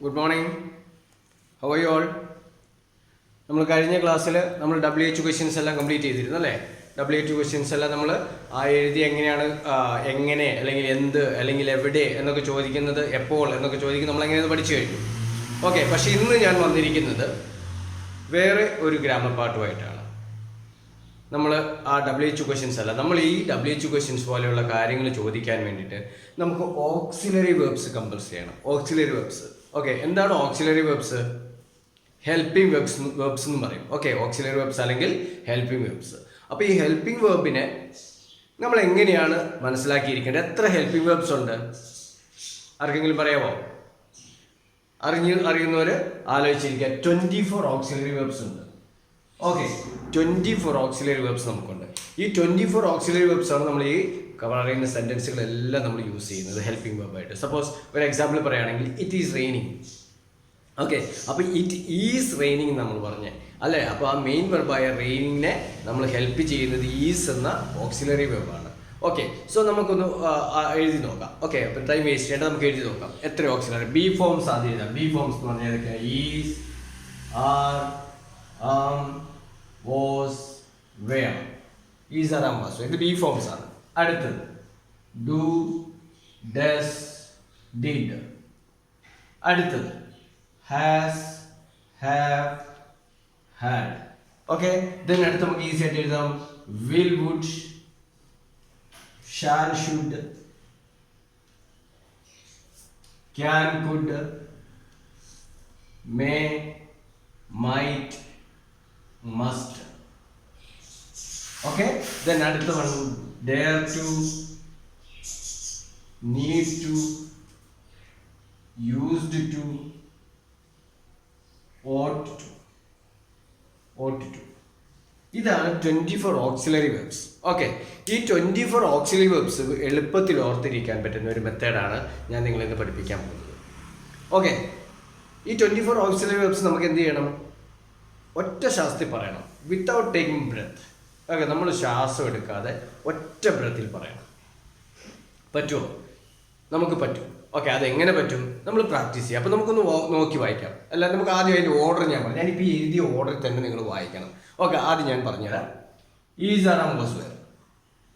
Good morning. How are you all? നമ്മൾ കഴിഞ്ഞ ക്ലാസ്സിൽ നമ്മൾ WH ക്വസ്റ്റ്യൻസ് എല്ലാം കംപ്ലീറ്റ് ചെയ്തിരുന്നു അല്ലേ? WH ക്വസ്റ്റ്യൻസ് എല്ലാം നമ്മൾ എഴുതി എങ്ങനെയാണ് എങ്ങനെ അല്ലെങ്കിൽ എന്ത് അല്ലെങ്കിൽ എവിടെ എന്നൊക്കെ ചോദിക്കുന്നത്, എപ്പോൾ എന്നൊക്കെ ചോദിക്കുന്നത് നമ്മൾ എങ്ങനെയെന്ന് പഠിച്ചു കഴിഞ്ഞു. ഓക്കെ, പക്ഷേ ഇന്ന് ഞാൻ വന്നിരിക്കുന്നത് വേറെ ഒരു ഗ്രാമർ പാർട്ടുമായിട്ടാണ്. നമ്മൾ WH ക്വസ്റ്റ്യൻസ് അല്ല, നമ്മൾ ഈ WH ക്വസ്റ്റ്യൻസ് പോലെയുള്ള കാര്യങ്ങൾ ചോദിക്കാൻ വേണ്ടിയിട്ട് നമുക്ക് ഓക്സിലറി വെർബ്സ് കമ്പൽസറി ചെയ്യണം. Auxiliary verbs. ഓക്കെ, എന്താണ് ഓക്സിലറി വെർബ്സ്? ഹെൽപ്പിംഗ് വെർബ്സ് എന്ന് പറയും. ഓക്കെ, ഓക്സിലറി വെർബ്സ് അല്ലെങ്കിൽ ഹെൽപ്പിംഗ് വെർബ്സ്. അപ്പോൾ ഈ ഹെൽപ്പിംഗ് വെർബിനെ നമ്മൾ എങ്ങനെയാണ് മനസ്സിലാക്കിയിരിക്കേണ്ടത്? എത്ര ഹെൽപ്പിംഗ് വെർബ്സ് ഉണ്ട്? ആർക്കെങ്കിലും പറയാമോ? അറിയുന്നവർ ആലോചിച്ചിരിക്കുക. 24 ഓക്സിലറി വെർബ്സ് ഉണ്ട്. ഓക്കെ, 24 ഓക്സിലറി വെർബ്സ് നമുക്കുണ്ട്. ഈ 24 ഓക്സിലറി വെർബ്സ് ആണ് നമ്മൾ ഈ പറയുന്ന സെൻറ്റൻസുകളെല്ലാം നമ്മൾ യൂസ് ചെയ്യുന്നത് ഹെൽപ്പിംഗ് വെർബായിട്ട്. സപ്പോസ് ഒരു എക്സാമ്പിൾ പറയുകയാണെങ്കിൽ ഇറ്റ് ഈസ് റെയിനിങ്. ഓക്കെ, അപ്പോൾ ഇറ്റ് ഈസ് റെയിനിങ് നമ്മൾ പറഞ്ഞേ അല്ലേ? അപ്പോൾ ആ മെയിൻ വെർബായ റെയിനിങ്ങിനെ നമ്മൾ ഹെൽപ്പ് ചെയ്യുന്നത് ഈസ് എന്ന ഓക്സിലറി വെർബാണ്. ഓക്കെ, സോ നമുക്കൊന്ന് എഴുതി നോക്കാം. ഓക്കെ, അപ്പോൾ ടൈം വേസ്റ്റ് ചെയ്യേണ്ട, നമുക്ക് എഴുതി നോക്കാം. എത്ര ഓക്സിലറി ബി ഫോംസ് ആദ്യം എഴുതാം. ബി ഫോംസ് എന്ന് പറഞ്ഞാൽ ഏതൊക്കെയാണ്? Is, are, was, were. Is, are, was, ഇത് ബി ഫോംസ് ആണ്. അടുത്തത് ഡു, ഡസ്, ഡിഡ്. അടുത്തത് has, have, had. Okay, then അടുത്ത് നമുക്ക് ഈസി ആയിട്ട് എഴുതാം. Will, would, shall, should, can, could, may, might, must. Okay, then അടുത്ത one dare to, need to, used to, ought to. ഇതാണ് 24 auxiliary verbs. Okay, ഈ 24 auxiliary verbs എളുപ്പത്തിൽ ഓർത്തിരിക്കാൻ പറ്റുന്ന ഒരു മെത്തേഡാണ് ഞാൻ നിങ്ങളിന്ന് പഠിപ്പിക്കാൻ പോകുന്നത്. ഓക്കെ, ഈ 24 ഓക്സിലറി വെർബ്സ് നമുക്ക് എന്ത് ചെയ്യണം? ഒറ്റ ശ്വാസത്തിൽ പറയണം, വിത്തൗട്ട് ടേക്കിംഗ് ബ്രെത്ത്. ഓക്കെ, നമ്മൾ ശ്വാസം എടുക്കാതെ ഒറ്റ ബ്രെത്തിൽ പറയണം. പറ്റുമോ? നമുക്ക് പറ്റും. ഓക്കെ, അതെങ്ങനെ പറ്റും? നമ്മൾ പ്രാക്ടീസ് ചെയ്യാം. അപ്പോൾ നമുക്കൊന്ന് നോക്കി വായിക്കാം. അല്ല, നമുക്ക് ആദ്യം അതിൻ്റെ ഓർഡർ ഞാൻ പറയാം. ഞാനിപ്പോൾ ഈ എഴുതിയ ഓർഡറിൽ തന്നെ നിങ്ങൾ വായിക്കണം. ഓക്കെ, ആദ്യം ഞാൻ പറഞ്ഞുതരാം. Is, are, was, were.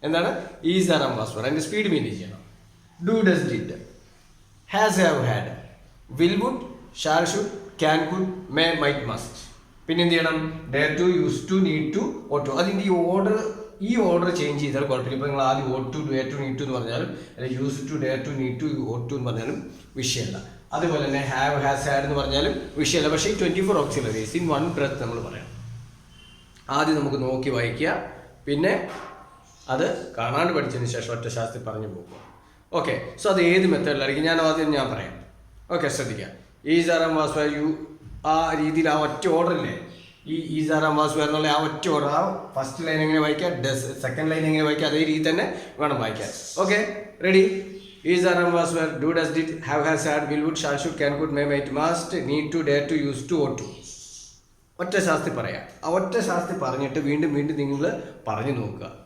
എന്താണ്? Is, are, was, were. അതിൻ്റെ സ്പീഡ് മെയിൻറ്റെയിൻ ചെയ്യണം. Do, does, did, has, have, had, will, would, shall, should, can, could, may, might, must. പിന്നെ എന്ത് ചെയ്യണം? Dare to, use to, need to, ought to. അതിൻ്റെ ഈ order change ചെയ്താൽ കുഴപ്പമില്ല. ഇപ്പോൾ നിങ്ങൾ ആദ്യം ought to, dare to, need to എന്ന് പറഞ്ഞാലും, അല്ലെങ്കിൽ use to, dare to, need to, ought to എന്ന് പറഞ്ഞാലും വിഷയമല്ല. അതുപോലെ തന്നെ ഹാവ്, ഹാസ്, ഹാഡ് എന്ന് പറഞ്ഞാലും വിഷയമല്ല. പക്ഷേ ഈ 24 ഓക്സിലറീസ് ഇൻ വൺ ബ്രെത്ത് നമ്മൾ പറയണം. ആദ്യം നമുക്ക് നോക്കി വായിക്കുക, പിന്നെ അത് കാണാണ്ട് പഠിച്ചതിന് ശേഷം ഒറ്റ ശാസ്ത്രം പറഞ്ഞു പോകുക. ഓക്കെ, സോ അത് ഏത് മെത്തേഡിലായിരിക്കും ഞാൻ പറയാം. ഓക്കെ, ശ്രദ്ധിക്കുക. Is, are, was, were, you, ആ രീതിയിൽ ആ ഒറ്റ ഓർഡറില്ലേ, ഈ ഈസ്, ആർ, വാസ്, വെയർ എന്നുള്ള ആ ഒറ്റ ഓർഡർ. ആ ഫസ്റ്റ് ലൈൻ എങ്ങനെ വായിക്കുക, ഡസ് സെക്കൻഡ് ലൈൻ എങ്ങനെ വായിക്കുക, അതേ രീതി തന്നെ വേണം വായിക്കാൻ. Okay, ready? Is, are, was, were, do, does, did, have, has, had, will, would, shall, should, can, could, may, might, must, need to, dare to, use to, ought to. ഒറ്റ ശാസ്ത്രി പറയാം. ആ ഒറ്റ ശാസ്ത്രി പറഞ്ഞിട്ട് വീണ്ടും നിങ്ങൾ പറഞ്ഞു നോക്കുക.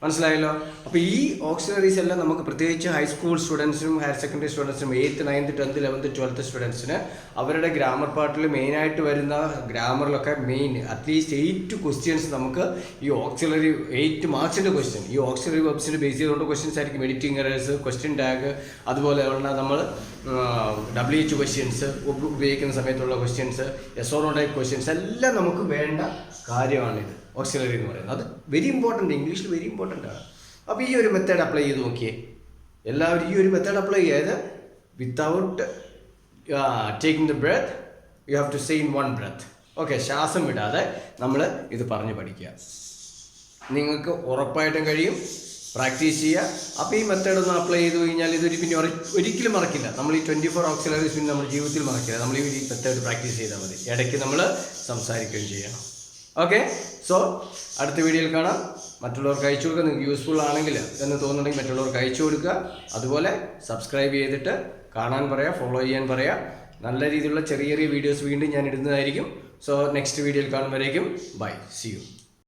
മനസ്സിലായല്ലോ? അപ്പോൾ ഈ ഓക്സിലറീസ് എല്ലാം നമുക്ക് പ്രത്യേകിച്ച് ഹൈസ്കൂൾ സ്റ്റുഡൻസിനും ഹയർ സെക്കൻഡറി സ്റ്റുഡൻസിനും 8th, 9th, 10th, 11th, 12th സ്റ്റുഡൻസിന് അവരുടെ ഗ്രാമർ പാർട്ടിൽ മെയിനായിട്ട് വരുന്ന ഗ്രാമറിലൊക്കെ അറ്റ്ലീസ്റ്റ് 8 ക്വസ്റ്റ്യൻസ് നമുക്ക് ഈ ഓക്സിലറി 8 മാർക്സിൻ്റെ ക്വസ്റ്റ്യൻ ഈ ഓക്സിലറി വെബ്സിൻ്റെ ബേസ് ചെയ്തുകൊണ്ട് ക്വസ്റ്റ്യൻസ് ആയിരിക്കും. എഡിറ്റിംഗ് എറേഴ്സ്, ക്വസ്റ്റ്യൻ ടാഗ്, അതുപോലെ നമ്മൾ WH ക്വസ്റ്റ്യൻസ് ഉപയോഗിക്കുന്ന സമയത്തുള്ള questions, yes or no type questions എല്ലാം നമുക്ക് വേണ്ട കാര്യമാണിത് ഓക്സിലറി എന്ന് പറയുന്നത്. അത് വെരി ഇമ്പോർട്ടൻ്റ്, ഇംഗ്ലീഷിൽ വെരി ഇമ്പോർട്ടൻ്റ് ആണ്. അപ്പോൾ ഈ ഒരു മെത്തേഡ് അപ്ലൈ ചെയ്ത് നോക്കിയേ. എല്ലാവരും ഈ ഒരു മെത്തേഡ് അപ്ലൈ ചെയ്ത് without taking the breath you have to say in one breath. Okay, ശ്വാസം വിടാതെ നമ്മൾ ഇത് പറഞ്ഞ് പഠിക്കുക. നിങ്ങൾക്ക് ഉറപ്പായിട്ടും കഴിയും. പ്രാക്ടീസ് ചെയ്യുക. അപ്പോൾ ഈ മെത്തേഡ് ഒന്ന് അപ്ലൈ ചെയ്ത് കഴിഞ്ഞാൽ ഇതൊരു പിന്നെ ഒരിക്കലും മറക്കില്ല. നമ്മൾ ഈ 24 ഓക്സിലറീസ് പിന്നെ നമ്മുടെ ജീവിതത്തിൽ മറക്കില്ല. നമ്മൾ ഈ മെത്തേഡ് പ്രാക്ടീസ് ചെയ്താൽ മതി. ഇടയ്ക്ക് നമ്മൾ സംസാരിക്കുകയും ചെയ്യണം. ഓക്കെ, സോ അടുത്ത വീഡിയോയിൽ കാണാം. മറ്റുള്ളവർക്ക് അയച്ചു കൊടുക്കുക. നിങ്ങൾക്ക് യൂസ്ഫുൾ ആണെങ്കിൽ എന്ന് തോന്നുന്നുണ്ടെങ്കിൽ മറ്റുള്ളവർക്ക് അയച്ചു കൊടുക്കുക. അതുപോലെ സബ്സ്ക്രൈബ് ചെയ്തിട്ട് കാണാൻ പറയുക, ഫോളോ ചെയ്യാൻ പറയുക. നല്ല രീതിയിലുള്ള ചെറിയ വീഡിയോസ് വീണ്ടും ഞാൻ ഇടുന്നതായിരിക്കും. സോ നെക്സ്റ്റ് വീഡിയോയിൽ കാണുമ്പോഴേക്കും ബൈ, സി യു.